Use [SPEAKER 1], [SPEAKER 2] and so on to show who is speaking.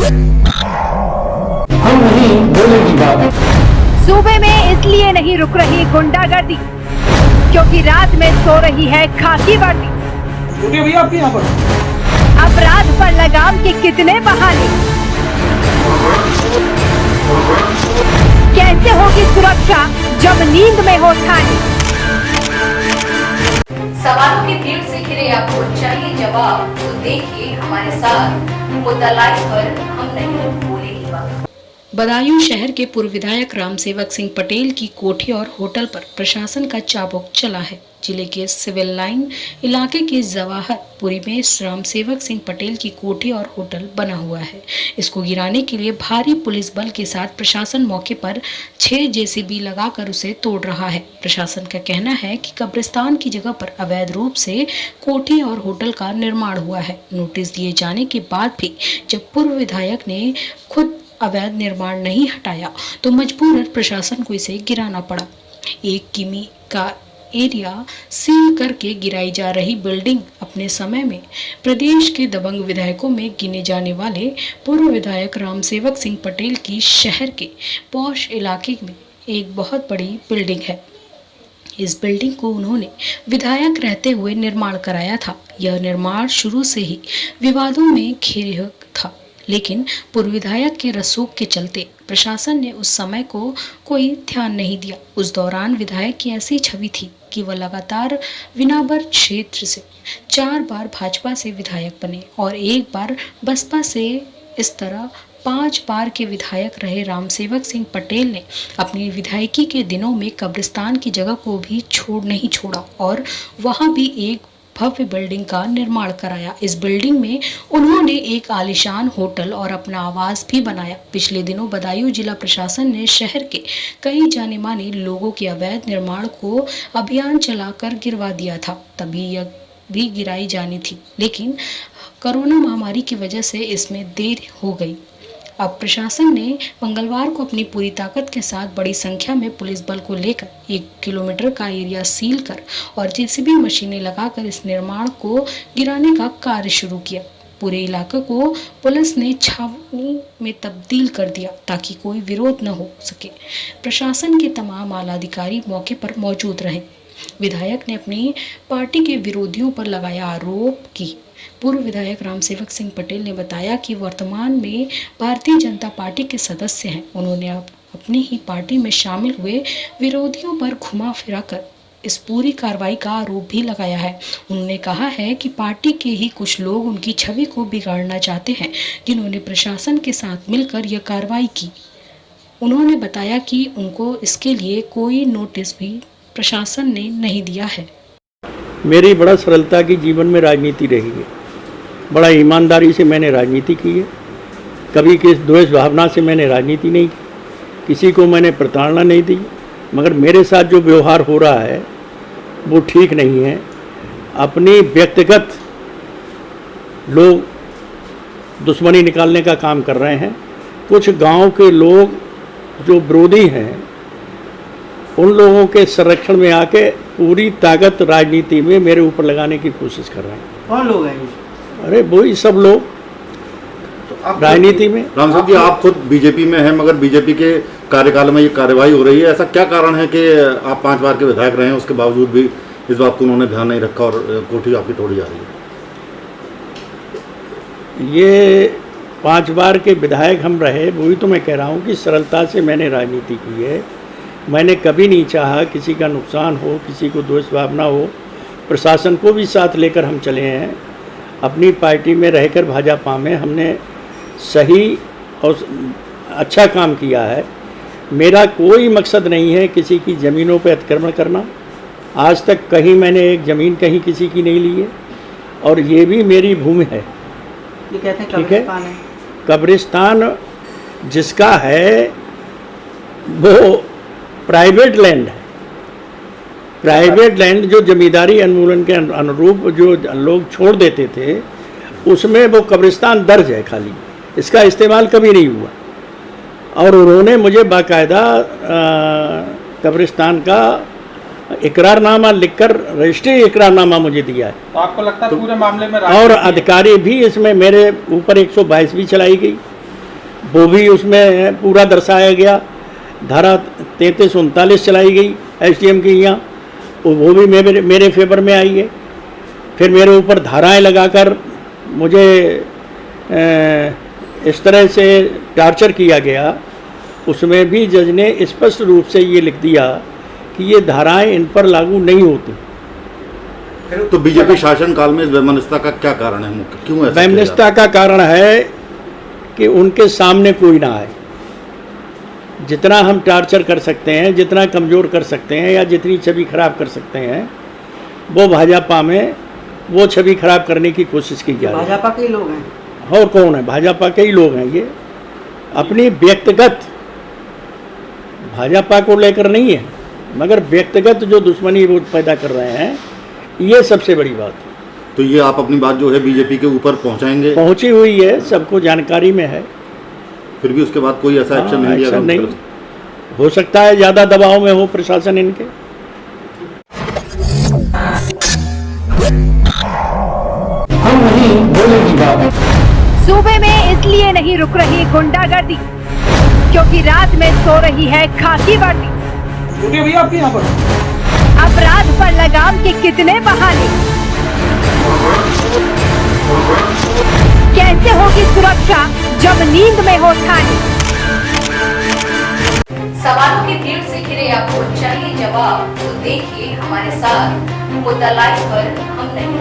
[SPEAKER 1] हम नहीं बोलेगी बात।
[SPEAKER 2] सूबे में इसलिए नहीं रुक रही गुंडागर्दी क्योंकि रात में सो रही है खाकी वर्दी।
[SPEAKER 3] भैया आपके यहाँ पर
[SPEAKER 2] अपराध पर लगाम के कितने बहाने, कैसे होगी सुरक्षा जब नींद में हो ठानी।
[SPEAKER 4] सवालों की भीड़ से घिरे आपको चाहिए जवाब, तो देखिए हमारे साथ मुद्दा लाइव पर हम नहीं बोलेगी बात।
[SPEAKER 5] बदायूं शहर के पूर्व विधायक रामसेवक सिंह पटेल की कोठी और होटल पर प्रशासन का चाबुक चला है। जिले के सिविल लाइन इलाके के जवाहरपुरी में रामसेवक सिंह पटेल की कोठी और होटल बना हुआ है। इसको गिराने के लिए भारी पुलिस बल के साथ प्रशासन मौके पर 6 जेसीबी लगाकर उसे तोड़ रहा है। प्रशासन का कहना है कि कब्रिस्तान की जगह पर अवैध रूप से कोठी और होटल का निर्माण हुआ है। नोटिस दिए जाने के बाद भी जब पूर्व विधायक ने खुद अवैध निर्माण नहीं हटाया तो मजबूरन प्रशासन को इसे गिराना पड़ा। 1 किमी का एरिया सील करके गिराई जा रही बिल्डिंग अपने समय में प्रदेश के दबंग विधायकों में गिने जाने वाले पूर्व विधायक रामसेवक सिंह पटेल की शहर के पॉश इलाके में एक बहुत बड़ी बिल्डिंग है। इस बिल्डिंग को उन्होंने विधायक रहते हुए निर्माण कराया था। यह निर्माण शुरू से ही विवादों में घिरा था, लेकिन पूर्व विधायक के रसूख के चलते प्रशासन ने उस समय को कोई ध्यान नहीं दिया। उस दौरान विधायक की ऐसी छवि थी कि वह लगातार विनाबर क्षेत्र से 4 बार भाजपा से विधायक बने और 1 बार बसपा से। इस तरह 5 बार के विधायक रहे रामसेवक सिंह पटेल ने अपनी विधायकी के दिनों में कब्रिस्तान की जगह को भी नहीं छोड़ा और वहां भी एक भव्य बिल्डिंग का निर्माण कराया। इस बिल्डिंग में उन्होंने एक आलीशान होटल और अपना आवास भी बनाया। पिछले दिनों बदायूं जिला प्रशासन ने शहर के कई जाने माने लोगों के अवैध निर्माण को अभियान चलाकर गिरवा दिया था। तभी यह भी गिराई जानी थी, लेकिन कोरोना महामारी की वजह से इसमें देर हो गई। अब प्रशासन ने मंगलवार को अपनी पूरी ताकत के साथ बड़ी संख्या में पुलिस बल को लेकर 1 किलोमीटर का एरिया सील कर और जेसीबी मशीनें लगाकर इस निर्माण को गिराने का कार्य शुरू किया। पूरे इलाके को पुलिस ने छावनी में तब्दील कर दिया ताकि कोई विरोध न हो सके। प्रशासन के तमाम आला अधिकारी मौके पर मौजूद रहे। विधायक ने अपनी पार्टी के विरोधियों पर लगाया आरोप कि पूर्व विधायक रामसेवक सिंह पटेल ने बताया कि वर्तमान में भारतीय जनता पार्टी के सदस्य हैं। उन्होंने अपनी ही पार्टी में शामिल हुए विरोधियों पर घुमा फिरा कर इस पूरी कार्रवाई का आरोप भी लगाया है। उन्होंने कहा है कि पार्टी के ही कुछ लोग उनकी छवि को बिगाड़ना चाहते हैं, जिन्होंने प्रशासन के साथ मिलकर यह कार्रवाई की। उन्होंने बताया कि उनको इसके लिए कोई नोटिस भी प्रशासन ने नहीं दिया है।
[SPEAKER 6] मेरी बड़ा सरलता की जीवन में राजनीति रही है। बड़ा ईमानदारी से मैंने राजनीति की है। कभी किस द्वेष भावना से मैंने राजनीति नहीं की, किसी को मैंने प्रताड़ना नहीं दी। मगर मेरे साथ जो व्यवहार हो रहा है वो ठीक नहीं है। अपनी व्यक्तिगत लोग दुश्मनी निकालने का काम कर रहे हैं। कुछ गांव के लोग जो विरोधी हैं उन लोगों के संरक्षण में आके पूरी ताकत राजनीति में मेरे ऊपर लगाने की कोशिश कर रहे हैं।
[SPEAKER 3] कौन लोग हैं?
[SPEAKER 6] अरे वही सब लोग
[SPEAKER 3] तो
[SPEAKER 6] राजनीति में।
[SPEAKER 7] राम साहब जी, आप खुद बीजेपी में हैं, मगर बीजेपी के कार्यकाल में ये कार्रवाई हो रही है। ऐसा क्या कारण है कि आप 5 बार के विधायक रहे हैं, उसके बावजूद भी इस बात को उन्होंने ध्यान नहीं रखा और कोठी आपकी तोड़ी जा रही है?
[SPEAKER 6] ये 5 बार के विधायक हम रहे, वही तो मैं कह रहा हूँ कि सरलता से मैंने राजनीति की है। मैंने कभी नहीं चाहा किसी का नुकसान हो, किसी को द्वेष भावना हो। प्रशासन को भी साथ लेकर हम चले हैं। अपनी पार्टी में रहकर भाजपा में हमने सही और अच्छा काम किया है। मेरा कोई मकसद नहीं है किसी की ज़मीनों पर अतिक्रमण करना। आज तक कहीं मैंने एक ज़मीन कहीं किसी की नहीं ली है और ये भी मेरी भूमि है।
[SPEAKER 3] ये कहते हैं
[SPEAKER 6] ठीक है,
[SPEAKER 3] कब्रिस्तान है।
[SPEAKER 6] कब्रिस्तान जिसका है वो प्राइवेट लैंड है। प्राइवेट लैंड जो जमींदारी उन्मूलन के अनुरूप जो लोग छोड़ देते थे उसमें वो कब्रिस्तान दर्ज है खाली। इसका इस्तेमाल कभी नहीं हुआ और उन्होंने मुझे बाकायदा कब्रिस्तान का इकरारनामा लिखकर रजिस्ट्री इकरारनामा मुझे दिया है।
[SPEAKER 3] तो आपको लगता है पूरे मामले में
[SPEAKER 6] और अधिकारी भी इसमें मेरे ऊपर 122 भी चलाई गई वो भी उसमें पूरा दर्शाया गया। धारा 3339 चलाई गई एसडीएम की यहाँ, वो भी मेरे फेवर में आई है। फिर मेरे ऊपर धाराएं लगाकर मुझे इस तरह से टार्चर किया गया, उसमें भी जज ने स्पष्ट रूप से ये लिख दिया कि ये धाराएं इन पर लागू नहीं होती।
[SPEAKER 7] तो बीजेपी शासन काल में इस वैमनस्यता का क्या कारण है, मुख्य क्यों ऐसा किया जा
[SPEAKER 6] वैमनस्यता का कारण है कि उनके सामने कोई ना आए। जितना हम टार्चर कर सकते हैं, जितना कमज़ोर कर सकते हैं या जितनी छवि खराब कर सकते हैं, वो भाजपा में वो छवि खराब करने की कोशिश की जा रही है।
[SPEAKER 3] भाजपा के ही लोग हैं
[SPEAKER 6] और कौन है? भाजपा के ही लोग हैं। ये अपनी व्यक्तिगत भाजपा को लेकर नहीं है, मगर व्यक्तिगत जो दुश्मनी वो पैदा कर रहे हैं, ये सबसे बड़ी बात है।
[SPEAKER 7] तो ये आप अपनी बात जो है बीजेपी के ऊपर पहुंचाएंगे?
[SPEAKER 6] पहुंची हुई है, सबको जानकारी में है।
[SPEAKER 7] फिर भी उसके बाद कोई ऐसा एक्शन नहीं लिया
[SPEAKER 6] एक्शन
[SPEAKER 7] गया?
[SPEAKER 6] नहीं हो सकता है, ज़्यादा दबाव में हो प्रशासन इनके।
[SPEAKER 1] हम नहीं बोलेगी बात।
[SPEAKER 2] सूबे में इसलिए नहीं रुक रही गुंडागर्दी क्योंकि रात में सो रही है खाकी वर्दी।
[SPEAKER 3] छूटिए भैया आपके यहाँ पर।
[SPEAKER 2] अपराध पर लगाम के कितने बहाने, कैसे होगी सुरक्षा जब नींद में हो ठानी।
[SPEAKER 4] सवालों की भीड़ से घिरे आपको चाहिए जवाब, तो देखिए हमारे साथ मुद्दा लाइव पर हम नहीं